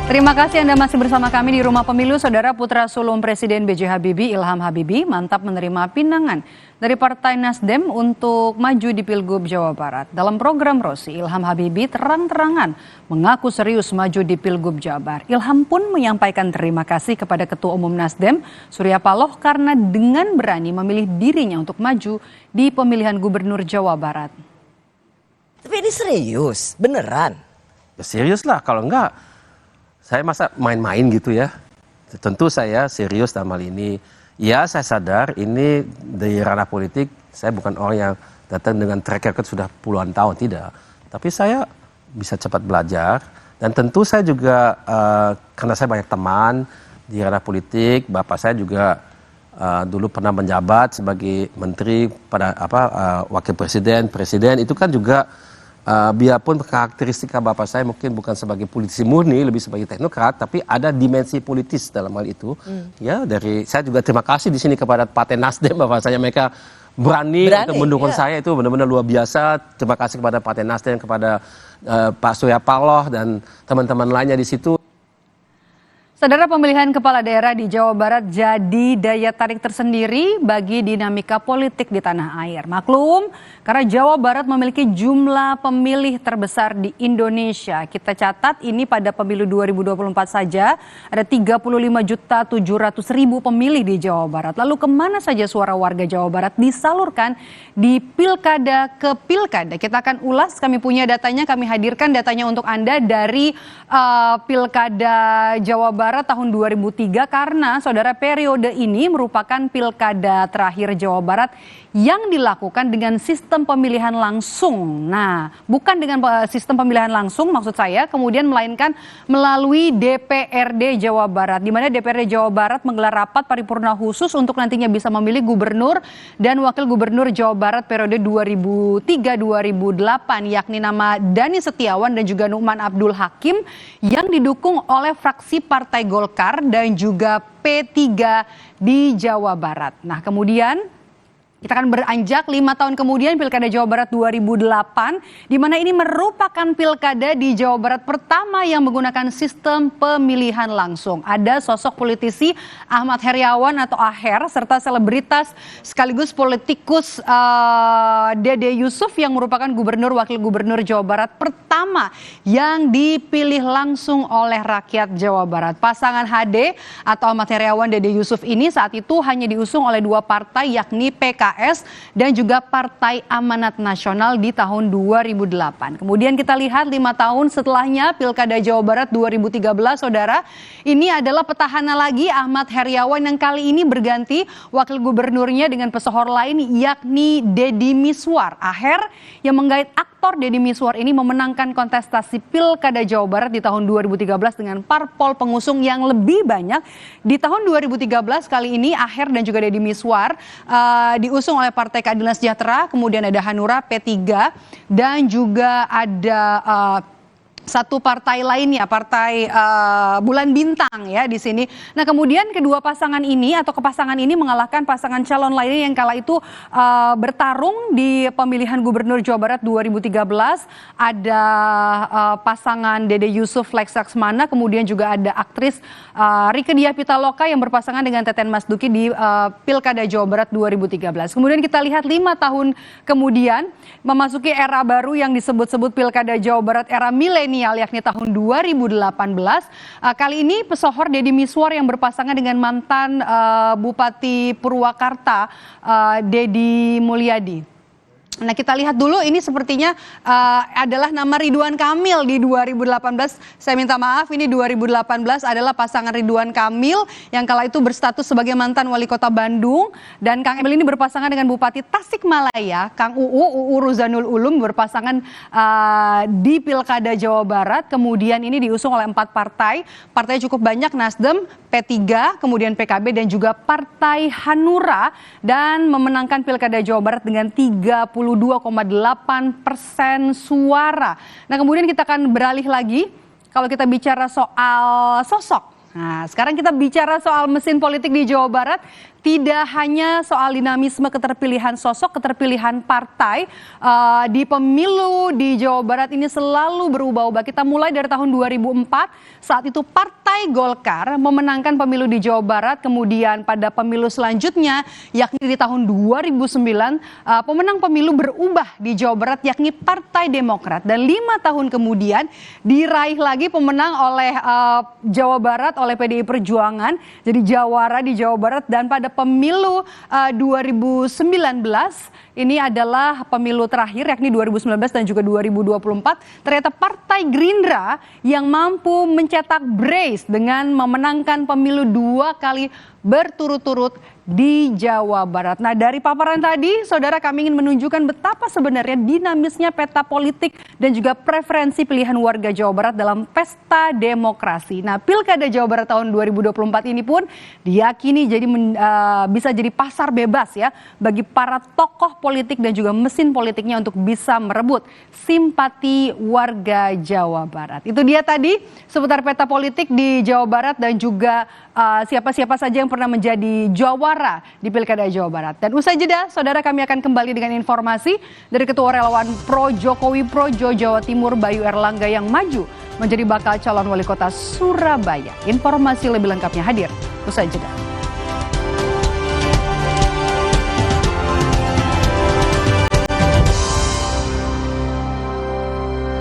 Terima kasih Anda masih bersama kami di Rumah Pemilu. Saudara putra sulung Presiden B.J. Habibie, Ilham Habibie, mantap menerima pinangan dari Partai Nasdem untuk maju di Pilgub Jawa Barat. Dalam program Rosi, Ilham Habibie terang-terangan mengaku serius maju di Pilgub Jawa Barat. Ilham pun menyampaikan terima kasih kepada Ketua Umum Nasdem, Surya Paloh, karena dengan berani memilih dirinya untuk maju di pemilihan Gubernur Jawa Barat. Tapi ini serius, beneran? Ya serius lah, kalau enggak saya masa main-main gitu ya. Tentu saya serius dalam hal ini. Ya saya sadar ini di ranah politik, saya bukan orang yang datang dengan track record sudah puluhan tahun, tidak. Tapi saya bisa cepat belajar dan tentu saya juga karena saya banyak teman di ranah politik, bapak saya juga dulu pernah menjabat sebagai menteri pada wakil presiden itu kan juga biarpun karakteristika bapak saya mungkin bukan sebagai politisi murni, lebih sebagai teknokrat, tapi ada dimensi politis dalam hal itu. Ya, dari saya juga terima kasih di sini kepada Partai Nasdem bahwasanya mereka berani untuk mendukung saya, itu benar-benar luar biasa. Terima kasih kepada Partai Nasdem, kepada Pak Surya Paloh dan teman-teman lainnya di situ. Saudara, pemilihan kepala daerah di Jawa Barat jadi daya tarik tersendiri bagi dinamika politik di tanah air. Maklum, karena Jawa Barat memiliki jumlah pemilih terbesar di Indonesia. Kita catat ini pada pemilu 2024 saja ada 35.700.000 pemilih di Jawa Barat. Lalu kemana saja suara warga Jawa Barat disalurkan di pilkada ke pilkada? Kita akan ulas, kami punya datanya, kami hadirkan datanya untuk Anda dari pilkada Jawa Barat tahun 2003, karena saudara periode ini merupakan pilkada terakhir Jawa Barat yang dilakukan dengan sistem pemilihan langsung. Nah, bukan dengan sistem pemilihan langsung maksud saya, kemudian melainkan melalui DPRD Jawa Barat, di mana DPRD Jawa Barat menggelar rapat paripurna khusus untuk nantinya bisa memilih gubernur dan wakil gubernur Jawa Barat periode 2003-2008, yakni nama Dani Setiawan dan juga Numan Abdul Hakim yang didukung oleh fraksi Partai Golkar dan juga P3 di Jawa Barat. Nah, kemudian kita akan beranjak 5 tahun kemudian pilkada Jawa Barat 2008, di mana ini merupakan pilkada di Jawa Barat pertama yang menggunakan sistem pemilihan langsung. Ada sosok politisi Ahmad Heriawan atau Aher, serta selebritas sekaligus politikus Dede Yusuf yang merupakan gubernur wakil gubernur Jawa Barat pertama yang dipilih langsung oleh rakyat Jawa Barat. Pasangan HD atau Ahmad Heriawan Dede Yusuf ini saat itu hanya diusung oleh dua partai, yakni PKS dan juga Partai Amanat Nasional di tahun 2008. Kemudian kita lihat 5 tahun setelahnya pilkada Jawa Barat 2013, saudara, ini adalah petahana lagi Ahmad Heriawan yang kali ini berganti wakil gubernurnya dengan pesohor lain, yakni Deddy Miswar. Aher yang menggait aktor Deddy Miswar ini memenangkan kontestasi pilkada Jawa Barat di tahun 2013 dengan parpol pengusung yang lebih banyak. Di tahun 2013 kali ini Aher dan juga Deddy Miswar diusung oleh Partai Keadilan Sejahtera, kemudian ada Hanura, P3, dan juga ada satu partai lainnya, Partai Bulan Bintang ya di sini. Nah, kemudian kedua pasangan ini atau kepasangan ini mengalahkan pasangan calon lainnya yang kala itu bertarung di pemilihan Gubernur Jawa Barat 2013. Ada pasangan Dede Yusuf Lex Laksmana, kemudian juga ada aktris Rieke Diah Pitaloka yang berpasangan dengan Teten Mas Duki di Pilkada Jawa Barat 2013. Kemudian kita lihat 5 tahun kemudian memasuki era baru yang disebut-sebut Pilkada Jawa Barat era milenial, yakni tahun 2018. Kali ini pesohor Deddy Miswar yang berpasangan dengan mantan Bupati Purwakarta Deddy Mulyadi. Nah, kita lihat dulu ini sepertinya adalah nama Ridwan Kamil di 2018. Saya minta maaf, ini 2018 adalah pasangan Ridwan Kamil yang kala itu berstatus sebagai mantan wali kota Bandung, dan Kang Emil ini berpasangan dengan Bupati Tasikmalaya, Kang UU Ruzanul Ulum, berpasangan di Pilkada Jawa Barat. Kemudian ini diusung oleh 4 partai. Partainya cukup banyak, Nasdem, P3, kemudian PKB dan juga Partai Hanura, dan memenangkan Pilkada Jawa Barat dengan 32,8% suara. Nah, kemudian kita akan beralih lagi kalau kita bicara soal sosok Nah, sekarang kita bicara soal mesin politik di Jawa Barat. Tidak hanya soal dinamisme keterpilihan sosok, keterpilihan partai di pemilu di Jawa Barat ini selalu berubah-ubah. Kita mulai dari tahun 2004, saat itu Partai Golkar memenangkan pemilu di Jawa Barat. Kemudian pada pemilu selanjutnya, yakni di tahun 2009, pemenang pemilu berubah di Jawa Barat, yakni Partai Demokrat. Dan 5 tahun kemudian diraih lagi pemenang oleh Jawa Barat, oleh PDI Perjuangan. Jadi jawara di Jawa Barat. Dan pada pemilu 2019 ini adalah pemilu terakhir yakni 2019 dan juga 2024. Ternyata Partai Gerindra yang mampu mencetak brace dengan memenangkan pemilu 2 kali berturut-turut di Jawa Barat. Nah, dari paparan tadi, saudara, kami ingin menunjukkan betapa sebenarnya dinamisnya peta politik dan juga preferensi pilihan warga Jawa Barat dalam pesta demokrasi. Nah, Pilkada Jawa Barat tahun 2024 ini pun diyakini bisa jadi pasar bebas ya bagi para tokoh politik dan juga mesin politiknya untuk bisa merebut simpati warga Jawa Barat. Itu dia tadi seputar peta politik di Jawa Barat dan juga siapa-siapa saja yang pernah menjadi jawara di Pilkada Jawa Barat. Dan usai jeda, saudara, kami akan kembali dengan informasi dari Ketua Relawan Pro Jokowi Projo Jawa Timur Bayu Erlangga yang maju menjadi bakal calon wali kota Surabaya. Informasi lebih lengkapnya hadir usai jeda.